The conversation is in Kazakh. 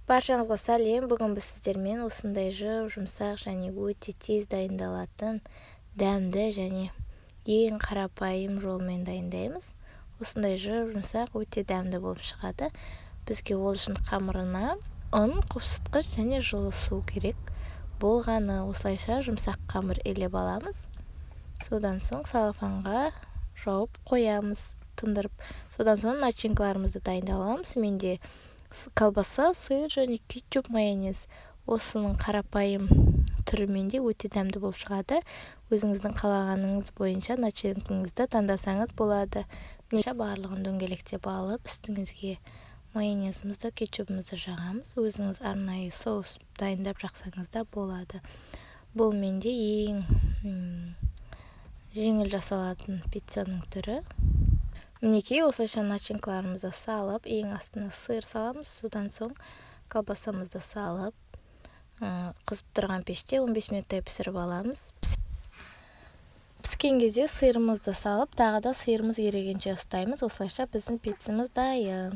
Баршаңызға сәлем. Бүгін біз сіздермен осындай жұмсақ және өте тез дайындалатын дәмді және ең қарапайым жолмен дайындаймыз. Осындай жұмсақ өте дәмді болып шығады. Бізге ол үшін қамырына ұн, қопсытқыш және жылы су керек болғаны. Осылайша жұмсақ қамыр елеп аламыз. Содан соң салафанға жауып қоямыз, тындырып. Содан соң начинкаларымызды дайындаламыз. Менде колбаса, сыр және кетчуп, майонез. Осының қарапайым түрімен де өте дәмді болып шығады. Өзіңіздің қалағаныңыз бойынша начинкаңызды таңдасаңыз болады. Барлығын дөңгелектеп алып, үстіңізге майонезімізді, кетчупымызды жағамыз. Өзіңіз арнайы соус дайындап жақсаңыз да болады. Бұл менде ең жеңіл жасалатын пиццаның түрі. Мінекей, осылайша начинкаларымызды салып, ең астына сыр саламыз. Содан соң колбасамызды салып, қызып тұрған пеште 15 минуттай пісіріп аламыз. Піскен кезде сырымызды салып, тағы да сырымыз ерігенше ұстаймыз. Осылайша біздің пиццамыз дайын.